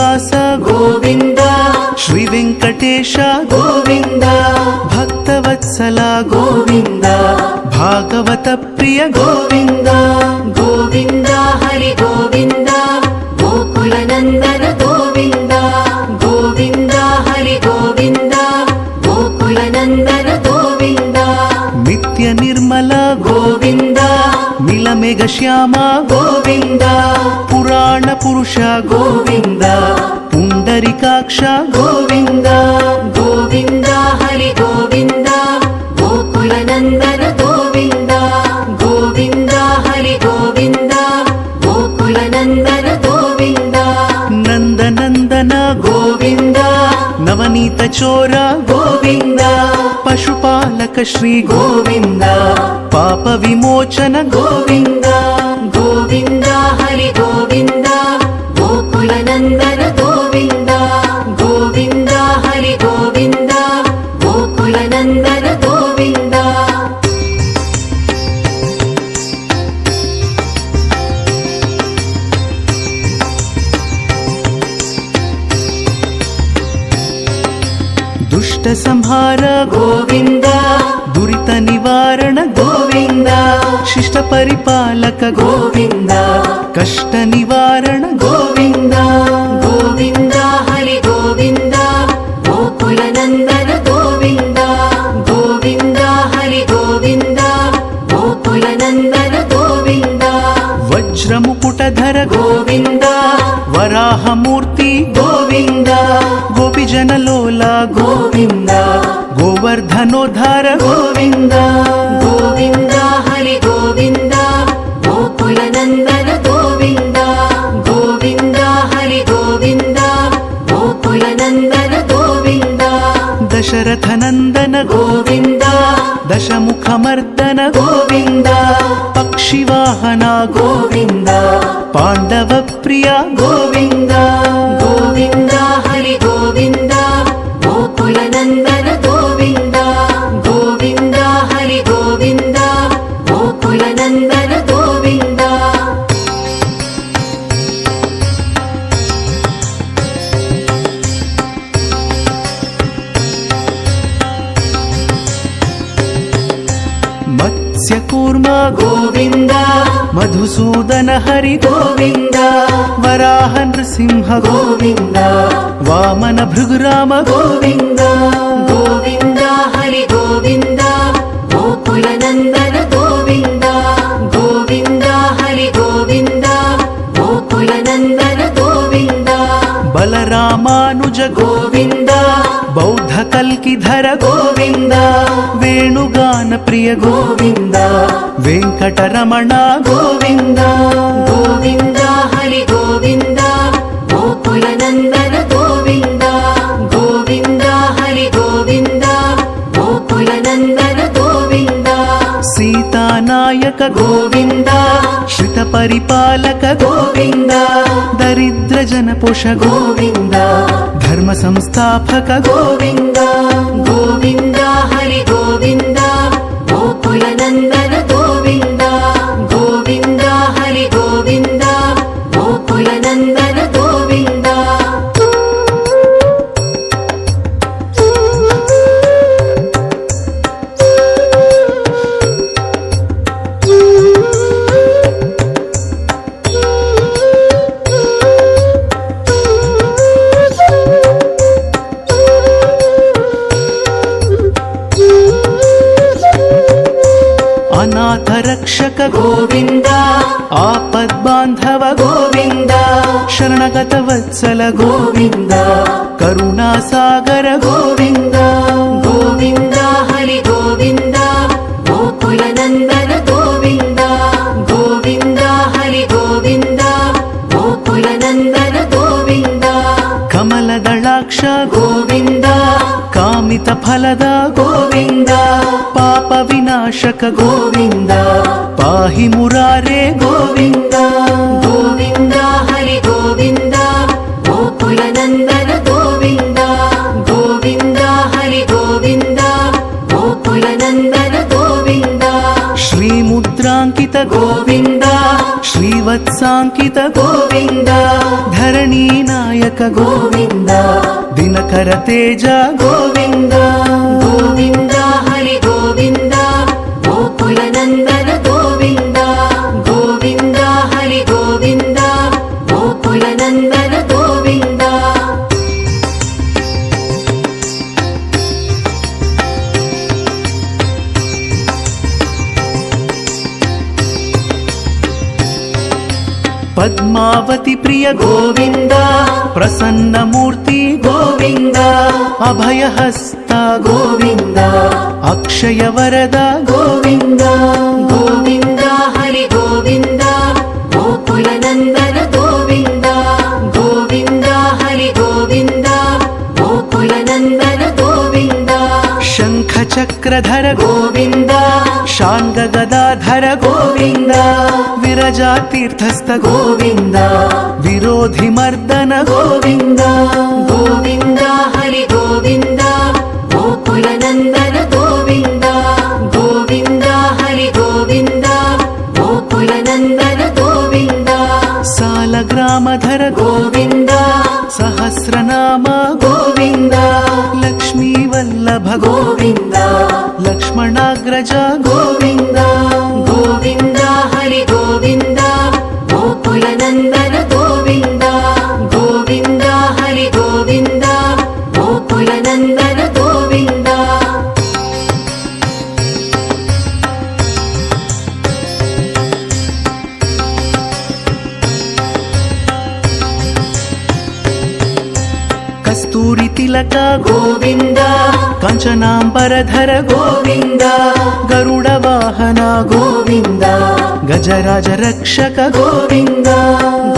శ్రీనివాస గోవింద శ్రీ వెంకటేశ గోవింద భక్తవత్సల గోవింద భాగవత ప్రియ గోవింద గోవింద హరి గోవింద గోకుల నందన గోవింద గోవింద హరి గోవింద గోకుల నందన గోవింద నిత్య నిర్మల గోవింద నీలమేఘ శ్యామ గోవింద పురాణ పురుష గోవింద పుండరికాక్ష గోవింద గోవింద హరి గోవింద గోకుల నందన గోవింద గోవింద హరి గోవింద గోకుల నందన గోవింద నందనందన గోవింద నవనీత చోర గోవింద పశుపాలక శ్రీ గోవింద పాప విమోచన గోవింద గోవింద హరి గోవింద గోకుల నందన గోవింద గోవింద హరి గోవింద గోకుల నందన గోవింద దుష్ట సంహార గోవింద దురిత నివారణ గోవింద శిష్ట పరిపాలక గోవింద కష్ట నివారణ గోవింద గోవింద హరి గోవింద గోకుల నందన గోవింద గోవింద హరి గోవింద గోకుల నందన గోవింద వజ్రముకుటధర గోవింద వరాహమూర్తి గోవింద గోపిజనలోల గోవింద గోవర్ధనోద్ధార గోవింద గోవింద హరి గోవింద గోకుల నందన గోవింద గోవింద హరి గోవింద గోకుల నందన గోవింద దశరథ నందన గోవింద దశముఖమర్దన గోవింద పక్షివాహన గోవింద పాండవ ప్రియ గోవింద గోవింద హరి గోవింద గోకుల నందన గోవింద గోవింద హరి గోవింద గోకుల నందన గోవింద మత్స్యకూర్మ గోవింద మధుసూదన హరి గోవింద వరాహ నృసింహ గోవింద వామన భృగురామ గోవింద గోవింద హరి గోవింద గోకుల నందన గోవింద గోవింద హరి గోవింద గోకుల నందన గోవింద బలరామానుజ గోవింద బౌద్ధ కల్కిధర గోవింద వేణుగాన ప్రియ గోవింద వెంకటరమణ గోవింద గోవింద హరి గోవింద గోకుల నందన గోవింద గోవింద హరి గోవింద గోకుల నందన గోవింద సీతానాయక గోవింద శ్రిత పరిపాలక గోవింద దరిద్ర జన పోష గోవింద ధర్మ సంస్థాపక గోవింద గోవింద హరి గోవింద గోకుల నందన గోవింద గోవింద హరి గోవింద గోకుల నందన గోవింద అనాథ రక్షక గోవింద ఆపద్బాంధవ గోవింద శరణగత వత్సల గోవింద కరుణాసాగర గోవింద గోవింద హరి గోవింద గోకుల నందన గోవింద గోవింద హరి గోవింద గోకుల నందన గోవింద కమలదళాక్ష గోవింద కామిత ఫలద గోవింద పాప వినాశక గోవింద పాహి మురారే గోవింద గోవింద హరి గోవింద గోకుల నందన గోవింద గోవింద హరి గోవింద గోకుల నందన గోవింద శ్రీముద్రాంకిత గోవింద ಶ್ರೀವತ್ಸಾಂಕಿತ ಗೋವಿಂದ ಧರಣಿ ನಾಯಕ ಗೋವಿಂದ ದಿನಕರ ತೇಜ ಗೋವಿಂದ ಗೋವಿಂದ ಹರಿ ಗೋವಿಂದ ಗೋಕುಲ ನಂದನ ಗೋವಿಂದ ಗೋವಿಂದ ಹರಿ ಗೋವಿಂದ ಗೋಕುಲ ನಂದನ ಗೋವಿಂದ ಪದ್ಮಾವತಿ ಪ್ರಿಯ ಗೋವಿಂದ ಪ್ರಸನ್ನ ಮೂರ್ತಿ ಗೋವಿಂದ ಅಭಯಹಸ್ತ ಗೋವಿಂದ ಅಕ್ಷಯ ವರದ ಗೋವಿಂದ ಗೋವಿಂದ ಹರಿ ಗೋವಿಂದ ಗೋಕುಲ ನಂದನ ಗೋವಿಂದ ಗೋವಿಂದ ಹರಿ ಗೋವಿಂದ ಗೋಕುಲ ನಂದನ ಗೋವಿಂದ ಶಂಖ ಚಕ್ರಧರ ಗೋವಿಂದ ಶಾಂಗ ಗದಾಧರ ಗೋವಿಂದ ವಿರಜಾ ತೀರ್ಥಸ್ಥ ಗೋವಿಂದ ವಿರೋಧಿ ಮರ್ದನ ಗೋವಿಂದ ಗೋವಿಂದ ಹರಿ ಗೋವಿಂದ ಗೋಕುಲ ನಂದನ ಗೋವಿಂದ ಗೋವಿಂದ ಹರಿ ಗೋವಿಂದ ಗೋಕುಲ ನಂದನ ಗೋವಿಂದ ಸಾಲಗ್ರಾಮಧರ ಗೋವಿಂದ ಸಹಸ್ರನಾಮ ಗೋವಿಂದ ಲಕ್ಷ್ಮೀ ವಲ್ಲಭ ಗೋವಿಂದ ಲಕ್ಷ್ಮಣಾಗ್ರಜ ಗೋವಿಂದ ಗೋವಿಂದ ಹರಿ ಗೋವಿಂದ ಗೋಕುಲ ನಂದನ ಗೋವಿಂದ ಗೋವಿಂದ ಹರಿ ಗೋವಿಂದ ಗೋಕುಲ ನಂದನ ಗೋವಿಂದ ಕಸ್ತೂರಿ ತಿಲಕ ಗೋವಿಂದ ಕಾಂಚನಾಂಬರಧರ ಗೋವಿಂದ ಗರುಡ ವಾಹನ ಗೋವಿಂದ ಗಜರಾಜ ರಕ್ಷಕ ಗೋವಿಂದ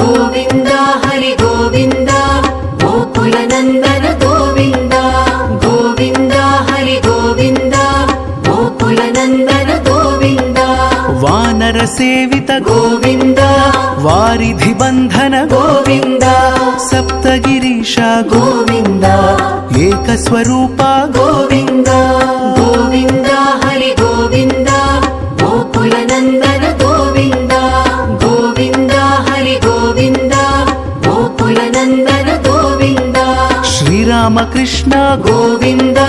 ಗೋವಿಂದ ಹರಿ ಗೋವಿಂದ ಗೋಕುಲ ನಂದನ ಗೋವಿಂದ ಗೋವಿಂದ ಹರಿ ಗೋವಿಂದ ಗೋಕುಲ ನಂದನ ಗೋವಿಂದ ವಾನರ ಸೇವಿತ ಗೋವಿಂದ ವಾರಿಧಿ ಬಂಧನ ಗೋವಿಂದ ಸಪ್ತಗಿರೀಶ ಗೋವಿಂದ ಏಕಸ್ವರೂಪ ಗೋವಿಂದ ಗೋವಿಂದ ಹರಿ ಗೋವಿಂದ ಗೋಕುಲ ನಂದನ ಗೋವಿಂದ ಗೋವಿಂದ ಹರಿ ಗೋವಿಂದ ಗೋಕುಲ ನಂದನ ಗೋವಿಂದ ಶ್ರೀರಾಮ ಕೃಷ್ಣ ಗೋವಿಂದ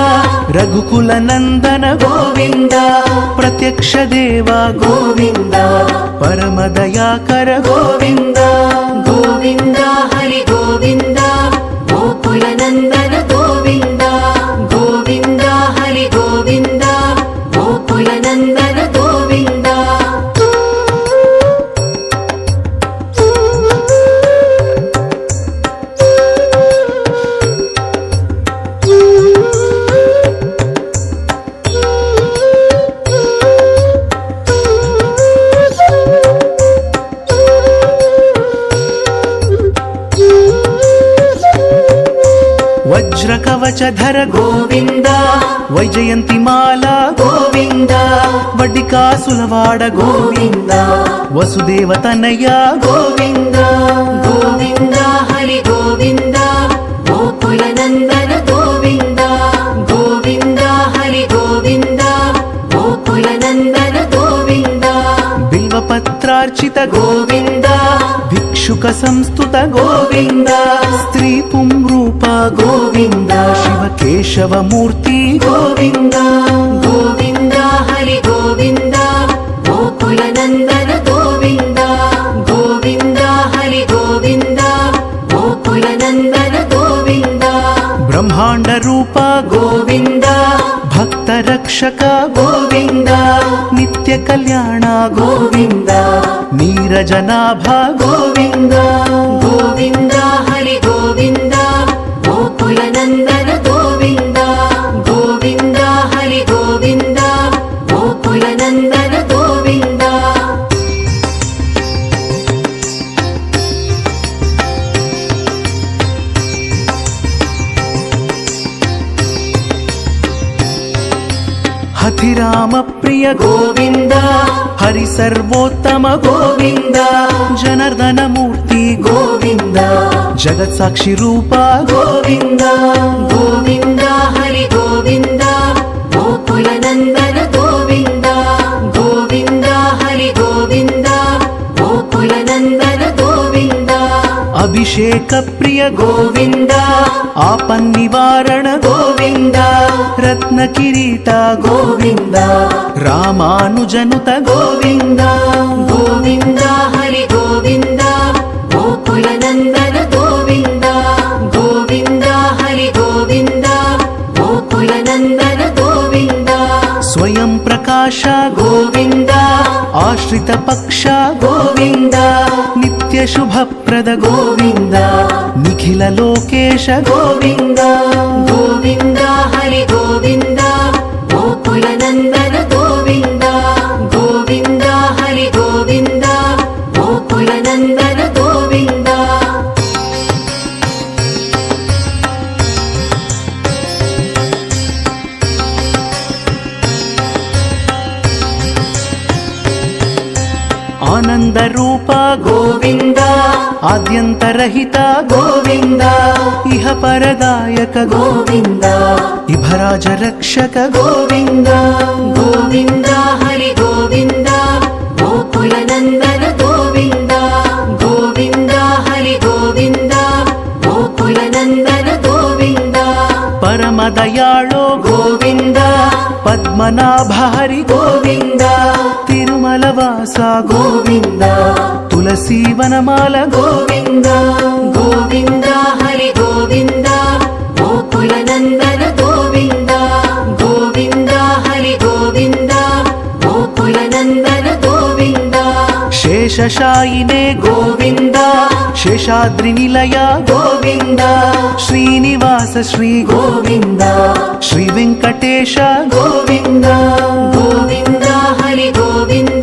ರಘುಕುಲ ನಂದನ ಗೋವಿಂದ ಪ್ರತ್ಯಕ್ಷ ದೇವ ಗೋವಿಂದ ಪರಮ ದಯಾಕರ ಗೋವಿಂದ ಗೋವಿಂದ ಹರಿ ಗೋವಿಂದ ಗೋಕುಲ ನಂದನ ಗೋವಿಂದ ಗೋವಿಂದ ಹರಿ ಗೋವಿಂದ ಗೋಕುಲ ನಂದನ ಗೋವಿಂದ ವಜ್ರ ಕವಚಧರ ಗೋವಿಂದ ವೈಜಯಂತಿ ಮಾಲಾ ಗೋವಿಂದ ವಡ್ಡಿಕಾಸುಲವಾಡ ಗೋವಿಂದ ವಸುದೇವ ತನಯ ಗೋವಿಂದ ಗೋವಿಂದ ಹರಿ ಗೋವಿಂದ ಗೋಕುಲ ನಂದನ ಗೋವಿಂದ ಗೋವಿಂದ ಹರಿ ಗೋವಿಂದ ಗೋಕುಲ ನಂದನ ಗೋವಿಂದ ಬಿಲ್ವಪತ್ರಾರ್ಚಿತ ಗೋವಿಂದ ಭಿಕ್ಷುಕ ಸಂಸ್ತುತ ಗೋವಿಂದ ಸ್ತ್ರೀ ಪುಂರೂಪ ಗೋವಿಂದ ಶಿವಕೇಶವ ಮೂರ್ತಿ ಗೋವಿಂದ ಗೋವಿಂದ ಹರಿ ಗೋವಿಂದ ಗೋಕುಲ ನಂದನ ಗೋವಿಂದ ಗೋವಿಂದ ಹರಿ ಗೋವಿಂದ ಗೋಕುಲ ನಂದನ ಗೋವಿಂದ ಬ್ರಹ್ಮಾಂಡ ರೂಪ ಗೋವಿಂದ ಭಕ್ತ ರಕ್ಷಕ ಗೋವಿಂದ ನಿತ್ಯ ಕಲ್ಯಾಣ ಗೋವಿಂದ ನೀರಜನಾಭ ಗೋವಿಂದ ಗೋವಿಂದ ಹರಿ ಗೋವಿಂದ ಗೋಕುಲ ನಂದನ ಗೋವಿಂದ ಗೋವಿಂದ ಹರಿ ಗೋವಿಂದ ಗೋಕುಲ ನಂದನ ಗೋವಿಂದ ಹಥಿರಾಮ ಪ್ರಿಯ ಗೋವಿಂದ ಹರಿ ಸರ್ವೋತ್ತಮ ಗೋವಿಂದ ಜನಾರ್ದನ ಮೂರ್ತಿ ಗೋವಿಂದ ಜಗತ್ ಸಾಕ್ಷಿ ರೂಪ ಗೋವಿಂದ ಗೋವಿಂದ ಹರಿ ಗೋವಿಂದ ಗೋಕುಲ ನಂದನ ಗೋವಿಂದ ಗೋವಿಂದ ಹರಿ ಗೋವಿಂದ ಗೋಕುಲ అభిషేక ప్రియ గోవింద ఆపన్నివారణ గోవింద రత్న కిరీట గోవింద రామానుజనుత గోవింద గోవింద హరి గోవింద గోకుల నందన గోవింద గోవింద హరి గోవింద గోకుల నందన గోవింద స్వయం ప్రకాశ గోవింద ఆశ్రిత పక్ష గోవింద నిత్య శుభప్రద గోవింద నిఖిల లోకేశ గోవింద గోవింద హరి గోవింద గోకుల నందన గోవింద గోవింద హరి గోవింద గోకుల నందన గోవింద ఆనంద రూప గోవింద ఆద్యంతరహిత గోవింద ఇహ పరదాయక గోవింద ఇభరాజ రక్షక గోవింద గోవింద హరి గోవింద గోకుల నందన గోవింద గోవింద హరి గోవింద గోకుల నందన గోవింద పరమ దయాళో గోవింద పద్మనాభ హరి గోవింద తిరుమల వాస గోవింద తులసీ వనమాల గోవింద గోవింద హరి గోవింద గోకుల నందన గోవింద గోవింద హరి గోవింద గోకుల నందన గోవింద శేషశాయినే గోవింద శేషాద్రి నిలయ గోవింద శ్రీనివాస శ్రీ గోవింద శ్రీ వెంకటేశ గోవింద గోవింద హరి గోవింద